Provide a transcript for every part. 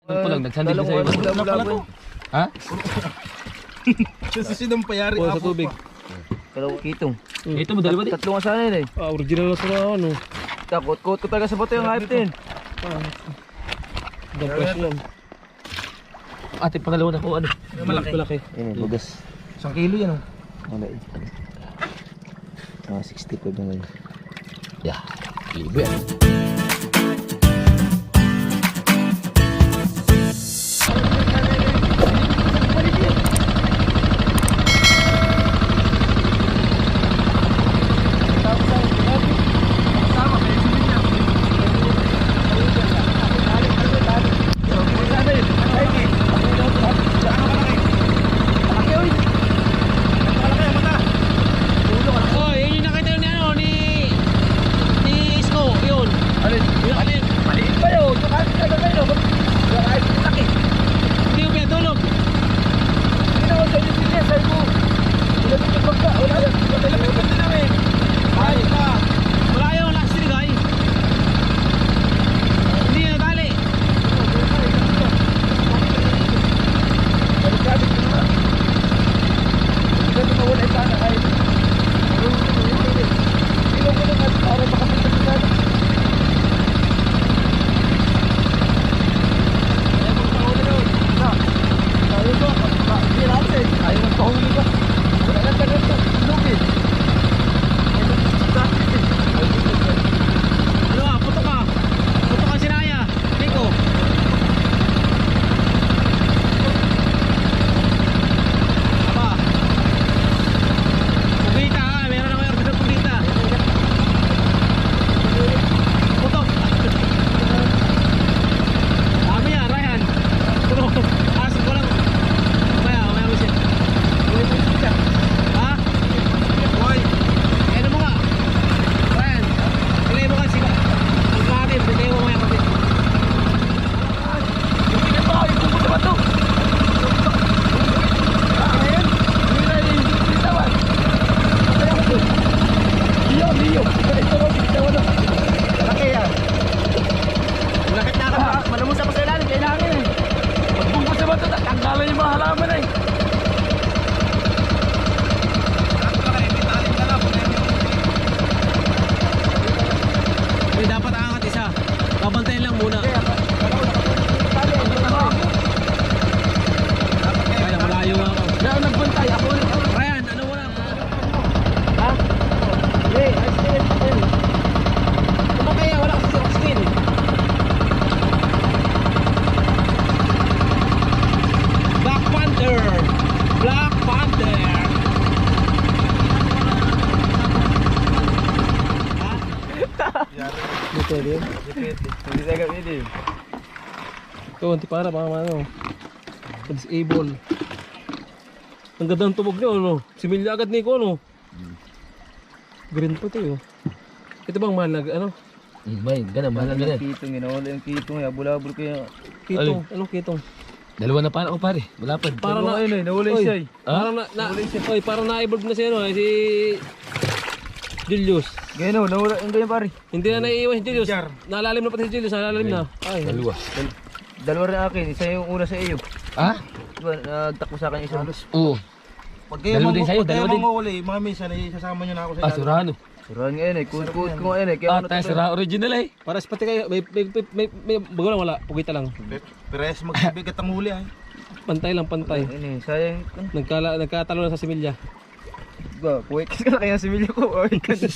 Ano po lang, nagsandi ko sa'yo. Ano pala to? Ha? Kasi sinong-payari Sa tubig. Kalawang kitong. Ito mo, dalawa din. Tatlo nga sana yun eh. Original na sura ano. Takot-kot ko talaga sa bato yung hype din. Dampres yan. Ate, pangalawa na ko, ano? Malaki. Yan eh, bugas. 1 kilo yan oh. Wala eh. Mga 65 na ngayon. Yeah, libo yan. Ito, antipara para ano. Disable. Ang ganda ng tubog niyo, ano? Similya agad ni ko, ano? Green pa ito, yun. Ito bang mahal na, ano? May, ganun, mahal lang ganun. Kitong, inawala yung kitong. Abul-abul kaya. Kitong, anong kitong? Dalawa na para ako pare, wala pa. Para na, Ayun eh, nawala yung siya eh. Parang oy, parang na-evolve na si ano, si Julius. Gano, nawala yung ganyan pare. Hindi na naiiwan si Julius. Nalalim na pati si Julius, nalalim na. Ay, Dalawa. Dalawa rin akin, isa yung una sa iyo. Ha? Diba, nagtakbo sa akin isa. Oo. Pag kayo Dalawa din sa'yo, dalawa din. manguhuli, mga minsan ay sasama nyo na ako sa Ah, Surano. Suruhan ngayon eh, kuot-kuot ko ngayon eh. Kaya Ah, ano tayo Sura original eh. paras pati kayo, may bago lang wala, pugita lang. Peres magbigat ang huli ay. Pantay lang, pantay. Ayun eh, sayang. Nagkatalo na sa similya. Ba, puwek ka na kaya similya ko.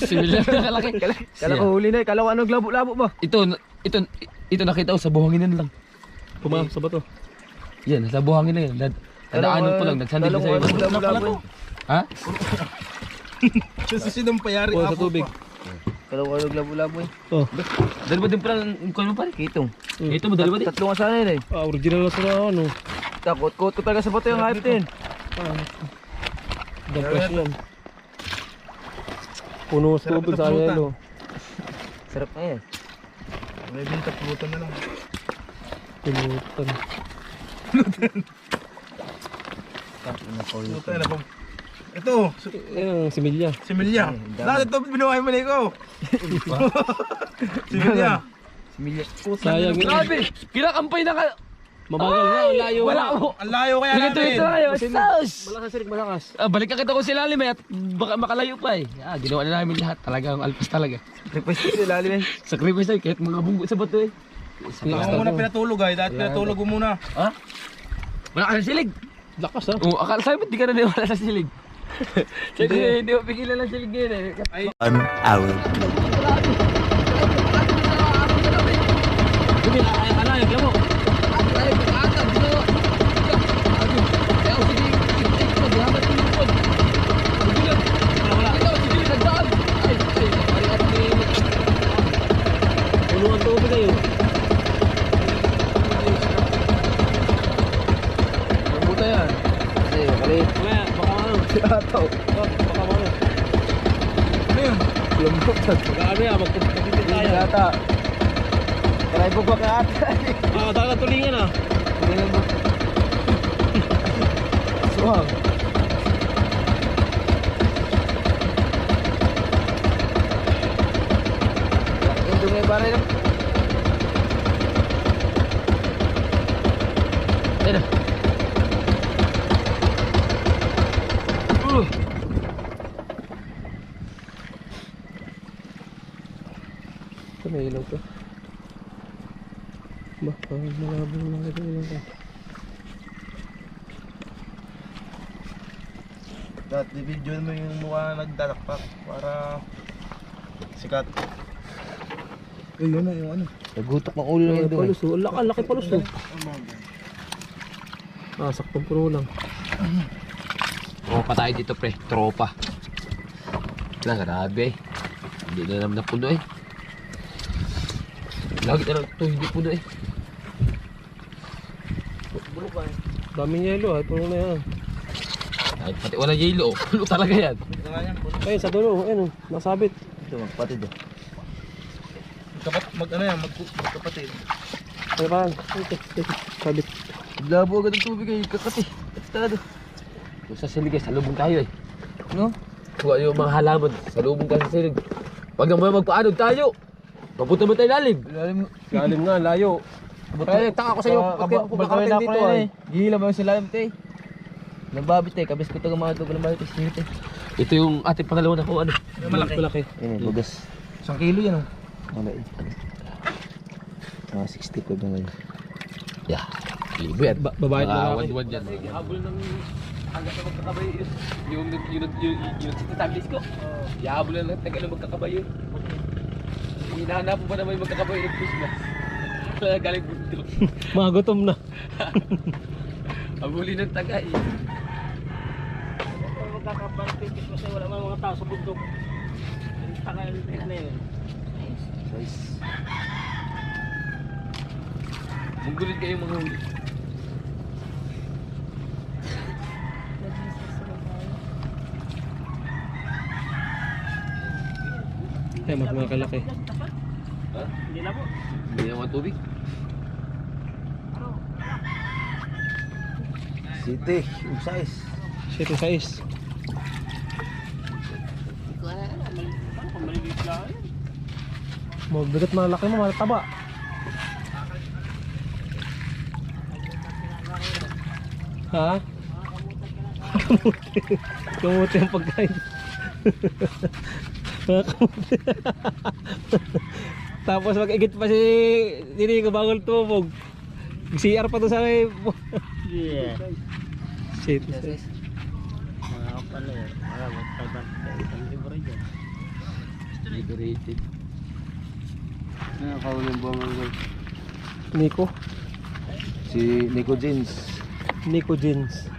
Similar na kalaki. Kala ko huli na eh, kala ko anong labo-labo ba? Ito nakita ko sa buhangin lang. Pumasok sa bato. Yan, sa buhangin na yan. Nadaanan ko lang, nagsandi ko sa'yo. Labo-labo. Ha? Kasi sinong-payari Sa tubig. Kala ko anong labo-labo eh. Oh, Dalawa din pala, kung ano pare? Kitong. Ito mo, dalawa din. Tatlo nga sana yun eh. original na sura ano. Takot-kot ko talaga sa bato yung hype din. Dampres yan. Puno sa tubig sa yelo. Sarap na yan. May bintak pulutan na lang. Pinutan. Pulutan na po. Ito, Yan ang similya. similya. Dati ito binuhay mo na ikaw. Similya. Similya. Sayang yun. Grabe! Kinakampay na ka! Mabagal nga, ang layo. Wala ako. Ang layo kaya Sige, natin. ito tayo. Sus! Malakas, Rick, malakas. Balik ka kita ko si Lalim at baka makalayo pa eh. Ginawa na namin lahat. Talagang alpas talaga. Request ko sila, Lalim. Sacrifice tayo kahit mga bunggo sa bato eh. Ako muna pinatulog ay. Dahil pinatulog ko muna. Ha? Wala ka sa silig. Lakas ha. Oo, akala sa'yo ba't di ka na wala sa silig? Sige, hindi mo pigilan ng silig yun eh. Ay, 1 hour. Dumi, kaya ka na, yung mo. Punuan tubig kayo. Mabuta yan. Kaya, baka ano. Ataw. Baka ano. ano yun? Lambot. Baka ano yan, magpapapit tayo. Ata. Karay po ba ka ata? Dagat tulingan ah. Suwang. Ito may baray lang. Ayun na. Ito may ilaw to. Baka malabo na ito ilaw to. Dahil i-video mo yung mukha na nagdadakpak para sikat. Uy, yun na yung ano. Nagutok ng ulo Ay, lang doon. palus oh. Laki palus oh. Saktong puno lang. Tropa tayo dito pre, tropa. Grabe eh. Hindi na naman napuno eh. Lagi na lang ito, hindi puno eh. Daming yelo ah. Puno na yan. Kahit pati wala yelo, puno talaga yan. Ito nga yan. Ayun sa dulo. Ayun oh. Nasabit. Ito, magpatid oh. Ano yan, magkapatid. Ay pa. Sabit. Labo agad ang tubig eh, kakati. Katado. Kung sa silig eh, salubong tayo eh. No? Kung yung mga halaman, salubong tayo sa silig. Pag naman magpaanod tayo, mapunta mo tayo lalim. Lalim nga, layo. Kaya taka ko sa iyo. Pagkakating dito ay. Gila mo yung silalim tayo. Nababit tayo, kabis ko ito mga ito. Nababit tayo. Ito yung ating pangalawa na kung ano. Malaki. Yan, bugas. 1 kilo yan oh. Wala eh. Mga 60 ko na ngayon. Yeah. Libo yan. Babayad mo Mga lang. one yan. Habol ng hanggang sa magkakabay yung nagsitablis ko. Yahabol na lang tagal ng magkakabay yun. Hinahanap mo ba naman yung magkakabay ng Christmas? Galing bundok. Mga gutom na. Habulin ng tagay. Magkakabantikis kasi wala mga tao sa bundok. Taka na yun. Guys. Munggulit kayo mga huli. Ay, mas mga kalaki. Ha? Hindi na po. Hindi na mga tubig. City, yung size. City size. Mabigat malaki mo, mataba. Ha? Kamuti ang pagkain. Kamuti. Tapos mag-igit pa si Dini ko bago tumog. CR pa to sa may... Yeah. Shit. Shit. Mga pala eh. Para mag-libre dyan. Liberated. Nakakauling buwangan ko. Nico. Si Nico Jeans. Nico Jeans.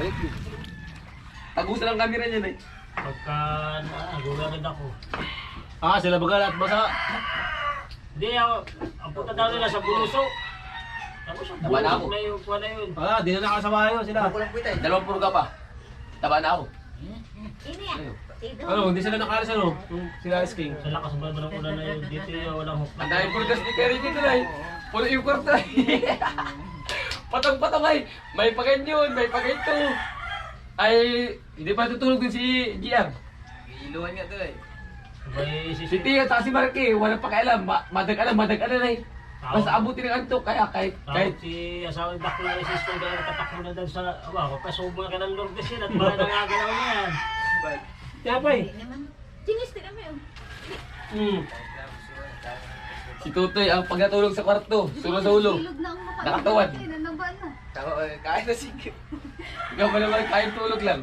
Balik din. Tagusan ang camera niyan eh. Pagka nagulagad ako. Sila bagal at basa. Hindi ako. Ang punta daw nila sa Buluso. Tapos ang Taba na ako. Buluso na yung kuha na yun. Di na nakasama yun sila. Dalawang purga pa. Taba na ako. Ano, hindi sila nakalas ano? Yung sila Ice King. Sa lakas ba ng ulan na yun, dito yung walang hook. Ang dahil pulgas ni Kerry dito na eh. Pulo yung kwarto eh. Patong-patong ay. May pagain yun, may pagain to. Ay, hindi pa tutulog din si GR. Iluhan nga to eh. May Si sisi. Tio at si Marky, walang pakialam. Madag-alam na eh. Basta abutin ng antok, kaya kahit Kahit si asawa ng Daklo na resistor kaya natatakbo na dun sa, papasubo ka ng Lourdes yun at baka nangagalaw na yan. Yapay. Chinis din kami. si Tutoy ang pagkatulog sa kwarto, sulo-sulo. Silog na ang mukha. Nakatawan. Nanabaan na. Kain na sige. Ikaw pa naman kain tulog lang.